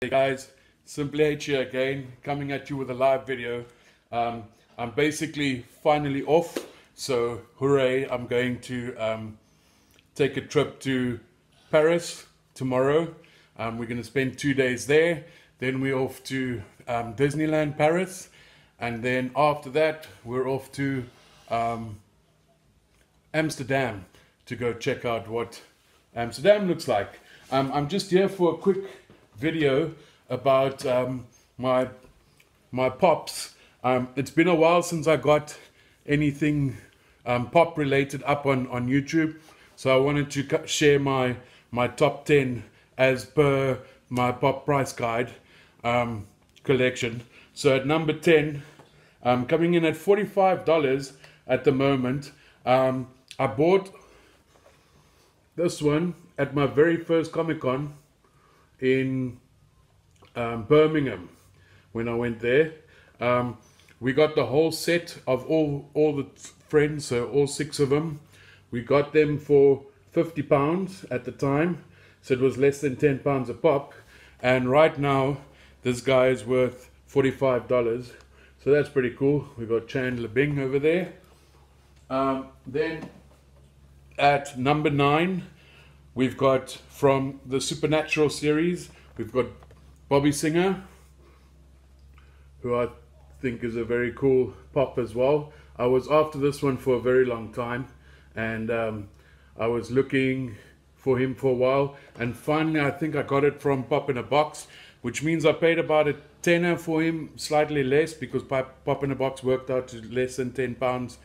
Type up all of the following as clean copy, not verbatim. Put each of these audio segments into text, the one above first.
Hey guys, Simply H here again, coming at you with a live video. I'm basically finally off, so hooray, I'm going to take a trip to Paris tomorrow. We're going to spend 2 days there, then we're off to Disneyland Paris, and then after that we're off to Amsterdam to go check out what Amsterdam looks like. I'm just here for a quick video about my pops. It's been a while since I got anything pop related up on YouTube, so I wanted to share my top 10 as per my pop price guide collection. So at number 10, coming in at $45 at the moment, I bought this one at my very first Comic-Con in Birmingham. When I went there, we got the whole set of all the friends, so all 6 of them. We got them for £50 at the time, so it was less than £10 a pop. And right now this guy is worth $45, so that's pretty cool. We got Chandler Bing over there. Then at number 9, we've got from the Supernatural series, we've got Bobby Singer, who I think is a very cool pop as well. I was after this one for a very long time, and I was looking for him for a while, and finally I think I got it from Pop in a Box, which means I paid about a tenner for him, slightly less, because Pop in a Box worked out to less than £10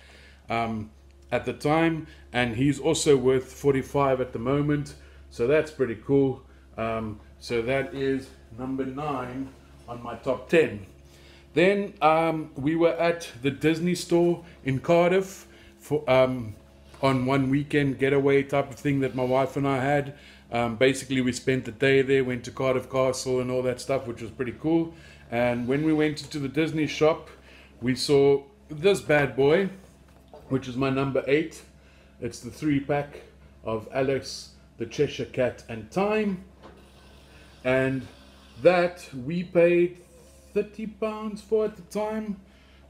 at the time, and he's also worth 45 at the moment, so that's pretty cool. So that is number 9 on my top 10. Then we were at the Disney store in Cardiff for on one weekend getaway type of thing that my wife and I had. Basically we spent the day there, went to Cardiff Castle and all that stuff, which was pretty cool. And when we went into the Disney shop, we saw this bad boy, which is my number 8. It's the 3-pack of Alice, the Cheshire Cat and Time, and that we paid £30 for at the time,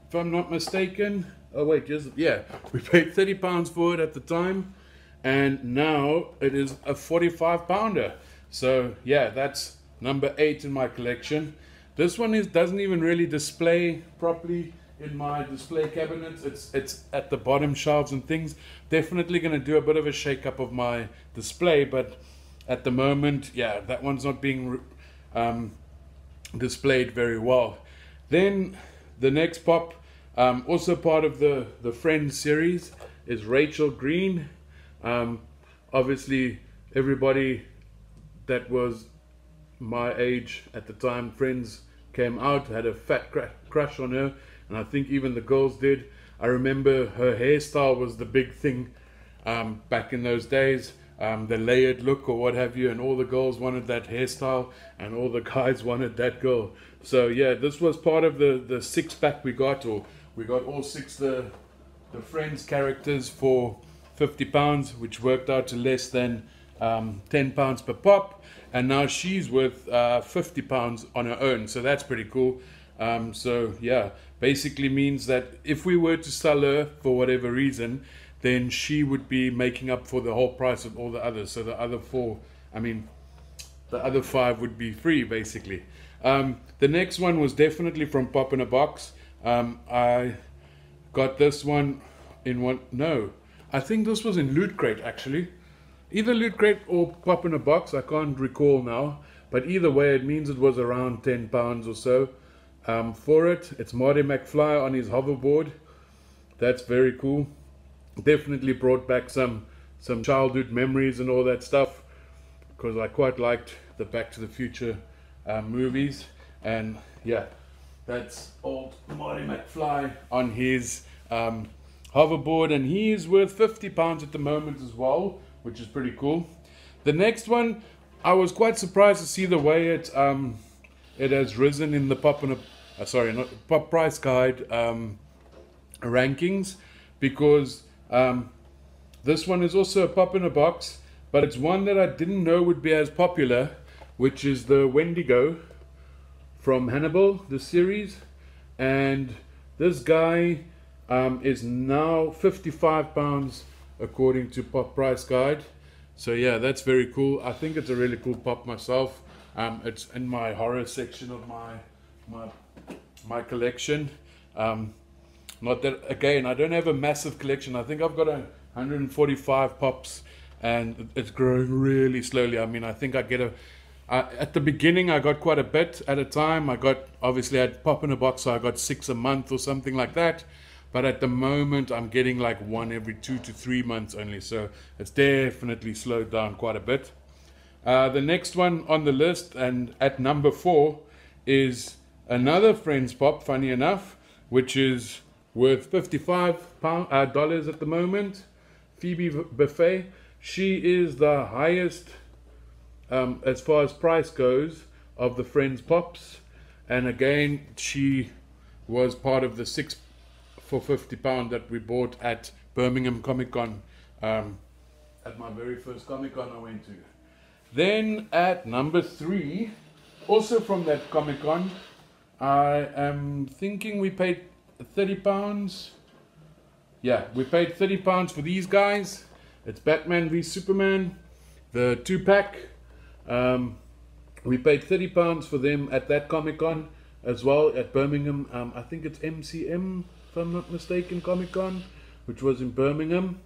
if I'm not mistaken. Oh wait, yeah, we paid £30 for it at the time, and now it is a 45-pounder. So yeah, that's number 8 in my collection. This one doesn't even really display properly in my display cabinets. It's at the bottom shelves and things. Definitely going to do a bit of a shake up of my display, but at the moment, yeah, that one's not being displayed very well. Then the next pop, also part of the Friends series, is Rachel Green. Obviously everybody that was my age at the time Friends came out had a fat crush on her, and I think even the girls did. I remember her hairstyle was the big thing back in those days, the layered look or what have you, and all the girls wanted that hairstyle and all the guys wanted that girl. So yeah, this was part of the 6-pack we got, or we got all 6 the Friends characters for £50, which worked out to less than £10 per pop, and now she's worth £50 on her own, so that's pretty cool. So yeah, basically means that if we were to sell her for whatever reason, then she would be making up for the whole price of all the others. So the other 4, I mean the other 5 would be free basically. The next one was definitely from Pop in a Box. I got this one in I think this was in Loot Crate actually. Either Loot Crate or Pop in a Box, I can't recall now, but either way it means it was around £10 or so. For it, it's Marty McFly on his hoverboard. That's very cool. Definitely brought back some childhood memories and all that stuff, because I quite liked the Back to the Future movies. And yeah, that's old Marty McFly on his hoverboard, and he is worth £50 at the moment as well, which is pretty cool. The next one, I was quite surprised to see the way it has risen in the pop price guide rankings, because this one is also a Pop in a Box, but it's one that I didn't know would be as popular, which is the Wendigo from Hannibal, this series, and this guy is now £55 according to Pop Price Guide. So yeah, that's very cool. I think it's a really cool pop myself. It's in my horror section of my collection. Not that, again, I don't have a massive collection. I think I've got 145 pops, and it's growing really slowly. I mean, I think I get at the beginning I got quite a bit at a time. Obviously I had pop in a box, so I got 6 a month or something like that. But at the moment I'm getting like 1 every 2 to 3 months only. So it's definitely slowed down quite a bit. The next one on the list, and at number 4, is another Friends pop, funny enough, which is worth $55 at the moment. Phoebe Buffet. She is the highest as far as price goes of the Friends pops, and again she was part of the 6 for £50 that we bought at Birmingham Comic Con, at my very first Comic Con I went to. Then at number 3, also from that Comic Con, I am thinking we paid £30. Yeah, we paid £30 for these guys. It's Batman v Superman, the 2-pack. We paid £30 for them at that Comic Con as well at Birmingham. I think it's MCM, if I'm not mistaken, Comic Con, which was in Birmingham.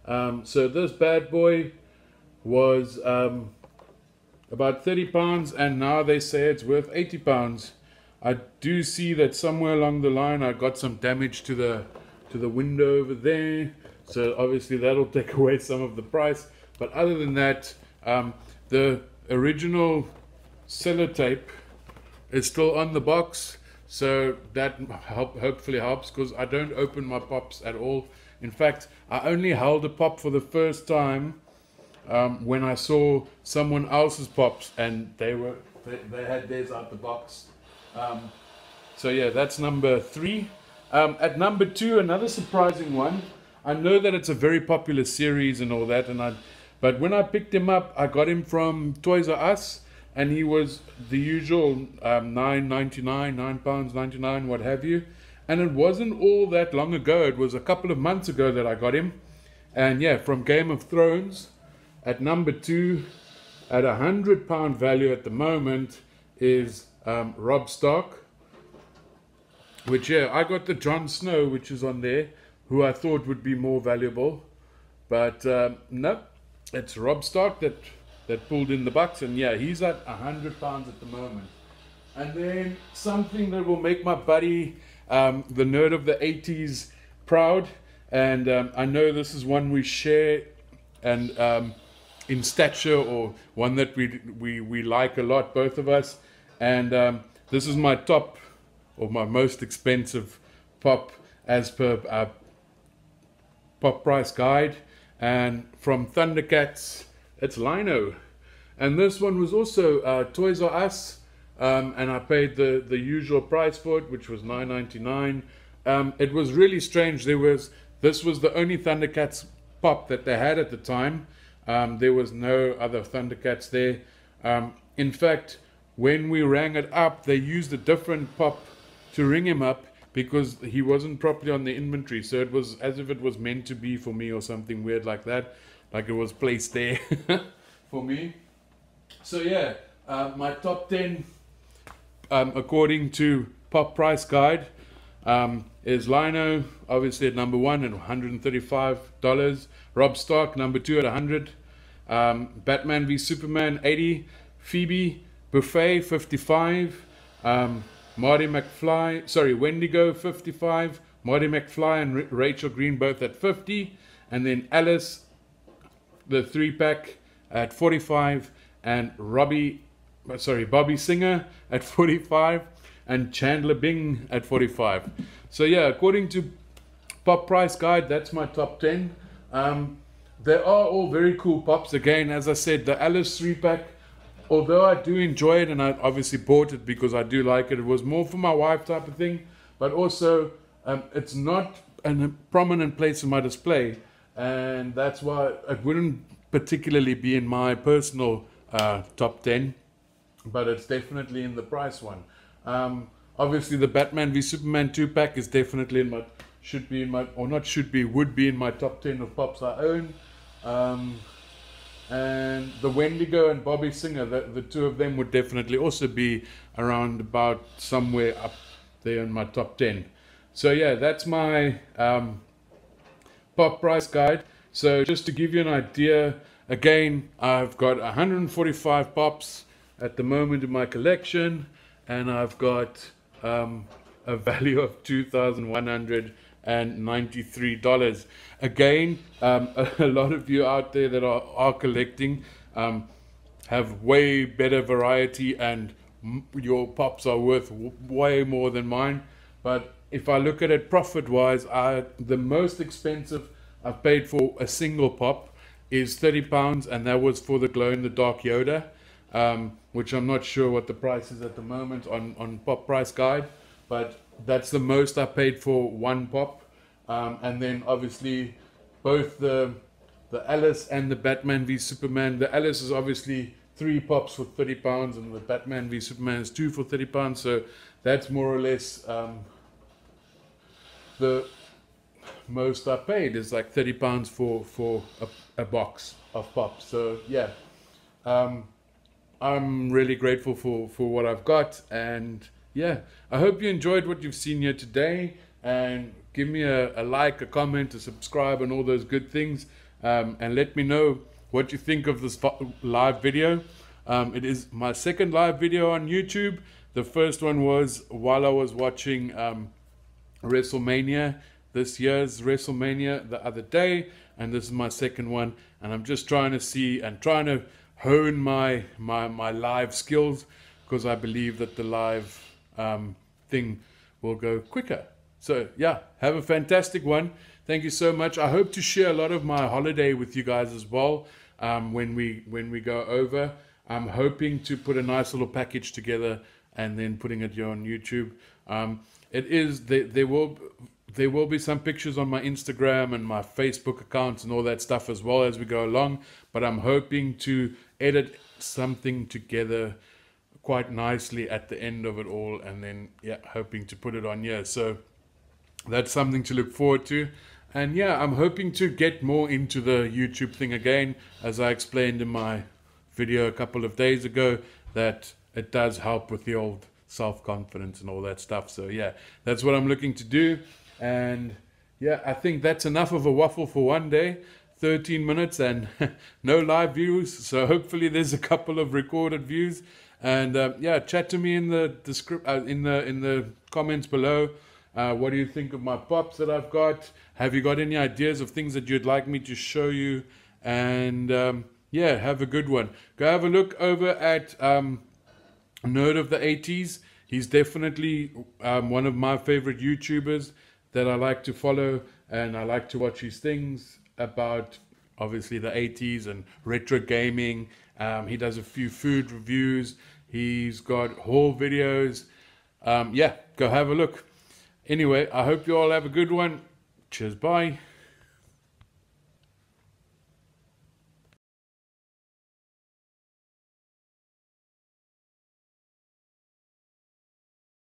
So this bad boy was about £30, and now they say it's worth £80. I do see that somewhere along the line I got some damage to the window over there, so obviously that'll take away some of the price. But other than that, the original sellotape is still on the box, so that hopefully helps, because I don't open my pops at all. In fact, I only held a pop for the first time when I saw someone else's pops, and they had theirs out the box. So yeah, that's number 3. At number 2, another surprising one. I know that it's a very popular series and all that, but when I picked him up, I got him from Toys R Us, and he was the usual £9.99, what have you. And it wasn't all that long ago. It was a couple of months ago that I got him. And yeah, from Game of Thrones, at number 2, at £100 value at the moment, is Robb Stark. Which, yeah, I got the Jon Snow, which is on there, who I thought would be more valuable. But no, it's Robb Stark that pulled in the bucks. And yeah, he's at £100 at the moment. And then something that will make my buddy, the nerd of the 80s, proud. And I know this is one we share and in stature, or one that we like a lot, both of us. And this is my top, or my most expensive pop as per Pop Price Guide. And from Thundercats, it's Lino. And this one was also Toys R Us. And I paid the usual price for it, which was $9.99. It was really strange. This was the only Thundercats pop that they had at the time. There was no other Thundercats there. In fact, when we rang it up, they used a different pop to ring him up, because he wasn't properly on the inventory. So it was as if it was meant to be for me, or something weird like that, like it was placed there for me. So yeah, my top 10 according to Pop Price Guide is Lino, obviously at number 1 at $135. Robb Stark, number 2 at $100. Batman v Superman, $80. Phoebe Buffet, $55. Wendigo, $55. Marty McFly and Rachel Green both at $50. And then Alice, the 3-pack, at $45. And Bobby Singer at $45. And Chandler Bing at $45. So yeah, according to Pop Price Guide, that's my top 10. They are all very cool pops. Again, as I said, the Alice 3-pack, although I do enjoy it, and I obviously bought it because I do like it, it was more for my wife type of thing, but also it's not a prominent place in my display, and that's why it wouldn't particularly be in my personal top 10, but it's definitely in the price one. Obviously the Batman v Superman 2-pack is definitely in my, should be in my, or not should be, would be in my top 10 of pops I own. And the Wendigo and Bobby Singer, the two of them would definitely also be around about somewhere up there in my top 10. So yeah, that's my pop price guide. So just to give you an idea, again, I've got 145 pops at the moment in my collection, and I've got a value of $2,193. Again, a lot of you out there that are collecting have way better variety, and your pops are worth way more than mine. But if I look at it profit wise, the most expensive I've paid for a single pop is £30, and that was for the glow in the dark Yoda, which I'm not sure what the price is at the moment on Pop Price Guide, but that's the most I paid for one pop. And then obviously both the Alice and the Batman v Superman. The Alice is obviously 3 pops for £30, and the Batman v Superman is 2 for £30. So that's more or less the most I paid is like £30 for a box of pops. So yeah, I'm really grateful for what I've got, and yeah, I hope you enjoyed what you've seen here today, and give me a like, a comment, a subscribe, and all those good things, and let me know what you think of this live video. It is my second live video on YouTube. The first one was while I was watching WrestleMania, this year's WrestleMania, the other day, and this is my second one, and I'm just trying to see and trying to hone my live skills, because I believe that the live thing will go quicker. So yeah, have a fantastic one. Thank you so much. I hope to share a lot of my holiday with you guys as well when we go over. I'm hoping to put a nice little package together and then putting it here on YouTube. There will be some pictures on my Instagram and my Facebook accounts and all that stuff as well as we go along, but I'm hoping to edit something together quite nicely at the end of it all, and then yeah, hoping to put it on here. So that's something to look forward to. And yeah, I'm hoping to get more into the YouTube thing again, as I explained in my video a couple of days ago, that it does help with the old self-confidence and all that stuff. So yeah, that's what I'm looking to do. And yeah, I think that's enough of a waffle for one day. 13 minutes and no live views, so hopefully there's a couple of recorded views. And yeah, chat to me in the in the comments below. What do you think of my pops that I've got? Have you got any ideas of things that you'd like me to show you? And yeah, have a good one. Go have a look over at Nerd of the 80s. He's definitely one of my favorite YouTubers that I like to follow, and I like to watch his things about obviously the 80s and retro gaming. He does a few food reviews. He's got haul videos. Yeah, go have a look. Anyway, I hope you all have a good one. Cheers, bye.